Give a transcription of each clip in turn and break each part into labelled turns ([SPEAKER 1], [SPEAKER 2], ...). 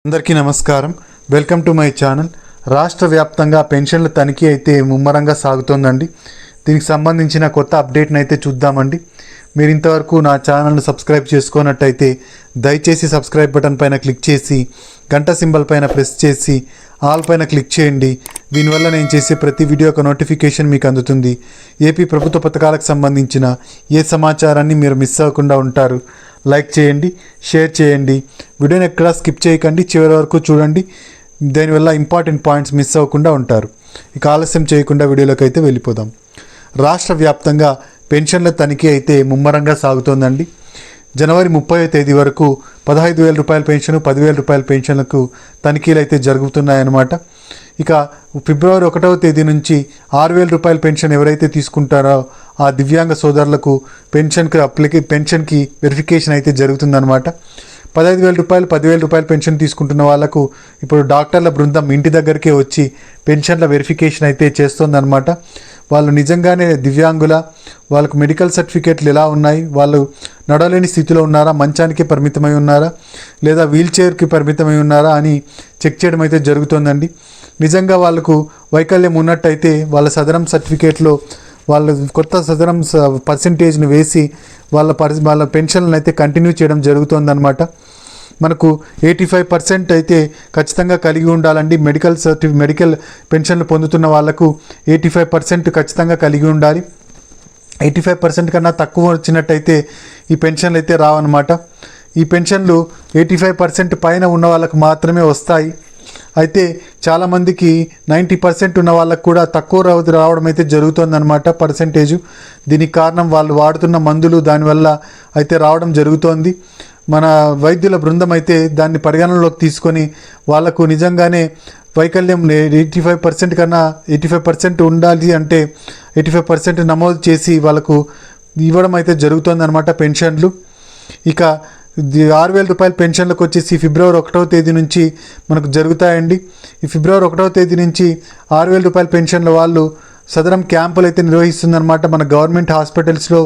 [SPEAKER 1] అందరికీ నమస్కారం. Welcome to my channel. రాష్ట్ర వ్యాప్తంగా పెన్షన్ల తనిఖీ అయితే ముమ్మరంగా సాగుతోందండి. దీనికి సంబంధించిన కొత్త అప్డేట్ని అయితే చూద్దామండి. మీరు ఇంతవరకు నా ఛానల్ను సబ్స్క్రైబ్ చేసుకున్నట్టయితే దయచేసి సబ్స్క్రైబ్ బటన్ పైన క్లిక్ చేసి గంట సింబల్ పైన ప్రెస్ చేసి ఆల్ పైన క్లిక్ చేయండి. దీనివల్ల నేను చేసే ప్రతి వీడియో ఒక నోటిఫికేషన్ మీకు అందుతుంది. ఏపీ ప్రభుత్వ పథకాలకు సంబంధించిన ఏ సమాచారాన్ని మీరు మిస్ అవ్వకుండా ఉంటారు. లైక్ చేయండి, షేర్ చేయండి, వీడియోని ఎక్కడా స్కిప్ చేయకండి, చివరి వరకు చూడండి. దానివల్ల ఇంపార్టెంట్ పాయింట్స్ మిస్ అవ్వకుండా ఉంటారు. ఇక ఆలస్యం చేయకుండా వీడియోలోకి అయితే వెళ్ళిపోదాం. రాష్ట్ర వ్యాప్తంగా పెన్షన్ల తనిఖీ అయితే ముమ్మరంగా సాగుతోందండి. జనవరి 30వ తేదీ వరకు 15,000 రూపాయల పెన్షన్, 10,000 రూపాయల పెన్షన్లకు తనిఖీలు అయితే జరుగుతున్నాయన్నమాట. ఇక ఫిబ్రవరి 1వ తేదీ నుంచి 6,000 రూపాయల పెన్షన్ ఎవరైతే తీసుకుంటారో ఆ దివ్యాంగ సోదరులకు పెన్షన్కి వెరిఫికేషన్ అయితే జరుగుతుందన్నమాట. 15,000 రూపాయలు, 10,000 రూపాయల పెన్షన్ తీసుకుంటున్న వాళ్ళకు ఇప్పుడు డాక్టర్ల బృందం ఇంటి దగ్గరికే వచ్చి పెన్షన్ల వెరిఫికేషన్ అయితే చేస్తుందన్నమాట. వాళ్ళు నిజంగానే దివ్యాంగుల, వాళ్ళకు మెడికల్ సర్టిఫికేట్లు ఎలా ఉన్నాయి, వాళ్ళు నడవలేని స్థితిలో ఉన్నారా, మంచానికి పరిమితమై ఉన్నారా, లేదా వీల్ చైర్కి పరిమితమై ఉన్నారా అని చెక్ చేయడం అయితే జరుగుతుందండి. నిజంగా వాళ్ళకు వైకల్యం ఉన్నట్టయితే వాళ్ళ సదరం సర్టిఫికేట్లో వాళ్ళ కొత్త సదరం పర్సెంటేజ్ను వేసి వాళ్ళ పెన్షన్లను అయితే కంటిన్యూ చేయడం జరుగుతుందన్నమాట. మనకు 85% అయితే ఖచ్చితంగా కలిగి ఉండాలండి. మెడికల్ పెన్షన్లు పొందుతున్న వాళ్ళకు 85% ఖచ్చితంగా కలిగి ఉండాలి. 85% కన్నా తక్కువ వచ్చినట్టయితే ఈ పెన్షన్లు అయితే రావన్నమాట. ఈ పెన్షన్లు 85% పైన ఉన్న వాళ్ళకు మాత్రమే వస్తాయి. అయితే చాలామందికి 90% ఉన్న వాళ్ళకు కూడా తక్కువ రావడం అయితే జరుగుతుందన్నమాట పర్సెంటేజు. దీనికి కారణం వాళ్ళు వాడుతున్న మందులు, దానివల్ల అయితే రావడం జరుగుతోంది. మన వైద్యుల బృందం అయితే దాన్ని పరిగణనలోకి తీసుకొని వాళ్లకు నిజంగానే వైకల్యం 85% కన్నా 85% ఉండాలి అంటే 85% నమోదు చేసి వాళ్ళకు ఇవ్వడం అయితే జరుగుతుందన్నమాట పెన్షన్లు. ఇక 6,000 రూపాయల పెన్షన్లకు వచ్చేసి ఫిబ్రవరి 1వ తేదీ నుంచి మనకు జరుగుతాయండి. ఈ ఫిబ్రవరి 1వ తేదీ నుంచి 6,000 రూపాయల పెన్షన్ల వాళ్ళు సదరం క్యాంపులు అయితే నిర్వహిస్తుందన్నమాట. మన గవర్నమెంట్ హాస్పిటల్స్లో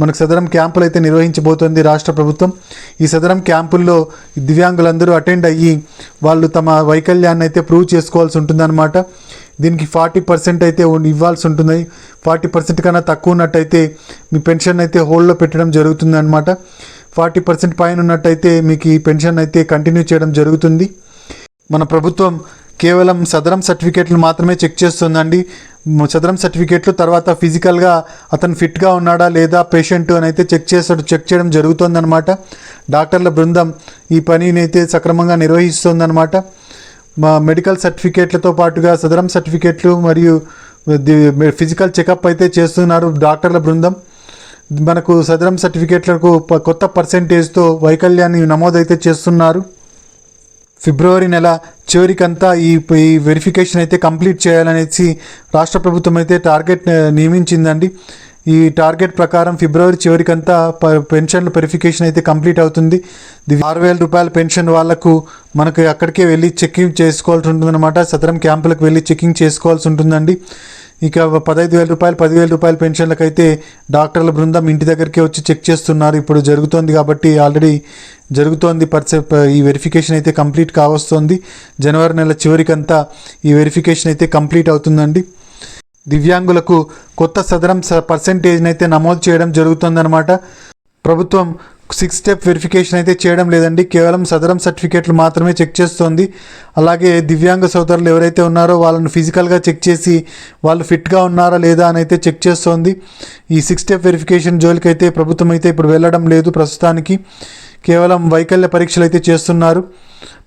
[SPEAKER 1] మనకు సదరం క్యాంపులు అయితే నిర్వహించబోతోంది రాష్ట్ర ప్రభుత్వం. ఈ సదరం క్యాంపుల్లో దివ్యాంగులందరూ అటెండ్ అయ్యి వాళ్ళు తమ వైకల్యాన్ని అయితే ప్రూవ్ చేసుకోవాల్సి ఉంటుందన్నమాట. దీనికి 40% అయితే ఇవ్వాల్సి ఉంటుంది. 40% కన్నా తక్కువ ఉన్నట్టయితే మీ పెన్షన్ అయితే హోల్డ్లో పెట్టడం జరుగుతుందన్నమాట. 40% పైన ఉన్నట్టయితే మీకు ఈ పెన్షన్ అయితే కంటిన్యూ చేయడం జరుగుతుంది. మన ప్రభుత్వం కేవలం సదరం సర్టిఫికేట్లు మాత్రమే చెక్ చేస్తుందండి. సదరం సర్టిఫికేట్లు తర్వాత ఫిజికల్గా అతను ఫిట్గా ఉన్నాడా లేదా పేషెంట్ అని అయితే చెక్ చేయడం జరుగుతుందన్నమాట. డాక్టర్ల బృందం ఈ పనిని అయితే సక్రమంగా నిర్వహిస్తుందన్నమాట. మా మెడికల్ సర్టిఫికేట్లతో పాటుగా సదరం సర్టిఫికేట్లు మరియు ఫిజికల్ చెకప్ అయితే చేస్తున్నారు డాక్టర్ల బృందం. మనకు సదరం సర్టిఫికేట్లకు కొత్త పర్సెంటేజ్తో వైకల్యాన్ని నమోదైతే చేస్తున్నారు. ఫిబ్రవరి నెల చివరికంతా ఈ వెరిఫికేషన్ అయితే కంప్లీట్ చేయాలనేసి రాష్ట్ర ప్రభుత్వం అయితే టార్గెట్ నియమించిందండి. ఈ టార్గెట్ ప్రకారం ఫిబ్రవరి చివరికంతా పెన్షన్ల వెరిఫికేషన్ అయితే కంప్లీట్ అవుతుంది. 6,000 రూపాయల పెన్షన్ వాళ్లకు మనకు అక్కడికే వెళ్ళి చెకింగ్ చేసుకోవాల్సి ఉంటుందన్నమాట. సదరం క్యాంపులకు వెళ్ళి చెకింగ్ చేసుకోవాల్సి ఉంటుందండి. ఇక 15,000 రూపాయలు, 10,000 రూపాయల పెన్షన్లకైతే డాక్టర్ల బృందం ఇంటి దగ్గరికి వచ్చి చెక్ చేస్తున్నారు. ఇప్పుడు జరుగుతోంది కాబట్టి ఆల్రెడీ జరుగుతోంది. ఈ వెరిఫికేషన్ అయితే కంప్లీట్ కావస్తుంది. జనవరి నెల చివరికంతా ఈ వెరిఫికేషన్ అయితే కంప్లీట్ అవుతుందండి. దివ్యాంగులకు కొత్త సదరం పర్సెంటేజ్ని అయితే నమోదు చేయడం జరుగుతుందన్నమాట. ప్రభుత్వం 6 స్టెప్ వెరిఫికేషన్ అయితే చేయడం లేదండి. కేవలం సదరం సర్టిఫికేట్లు మాత్రమే చెక్ చేస్తోంది. అలాగే దివ్యాంగ సోదరులు ఎవరైతే ఉన్నారో వాళ్ళను ఫిజికల్గా చెక్ చేసి వాళ్ళు ఫిట్గా ఉన్నారా లేదా అని అయితే చెక్ చేస్తోంది. ఈ 6 స్టెప్ వెరిఫికేషన్ జోలికి అయితే ప్రభుత్వం అయితే ఇప్పుడు వెళ్ళడం లేదు ప్రస్తుతానికి. కేవలం వైకల్య పరీక్షలు అయితే చేస్తున్నారు.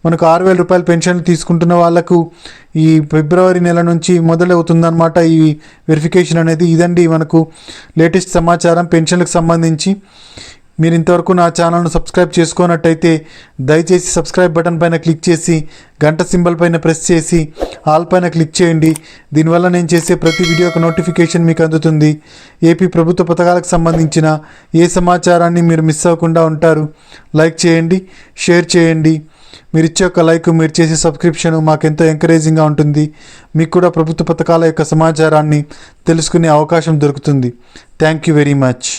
[SPEAKER 1] మనకు 6,000 రూపాయల పెన్షన్లు తీసుకుంటున్న వాళ్ళకు ఈ ఫిబ్రవరి నెల నుంచి మొదలవుతుందన్నమాట ఈ వెరిఫికేషన్ అనేది. ఇదండి మనకు లేటెస్ట్ సమాచారం పెన్షన్లకు సంబంధించి. మీరు ఇంతవరకు నా ఛానల్ను సబ్స్క్రైబ్ చేసుకున్నట్టయితే దయచేసి సబ్స్క్రైబ్ బటన్ పైన క్లిక్ చేసి గంట సింబల్ పైన ప్రెస్ చేసి ఆల్ పైన క్లిక్ చేయండి. దీనివల్ల నేను చేసే ప్రతి వీడియో ఒక నోటిఫికేషన్ మీకు అందుతుంది. ఏపీ ప్రభుత్వ పథకాలకు సంబంధించిన ఏ సమాచారాన్ని మీరు మిస్ అవ్వకుండా ఉంటారు. లైక్ చేయండి, షేర్ చేయండి. మీరు ఇచ్చే ఒక లైక్, మీరు చేసే సబ్స్క్రిప్షన్ మాకెంతో ఎంకరేజింగ్గా ఉంటుంది. మీకు కూడా ప్రభుత్వ పథకాల యొక్క సమాచారాన్ని తెలుసుకునే అవకాశం దొరుకుతుంది. Thank you very much.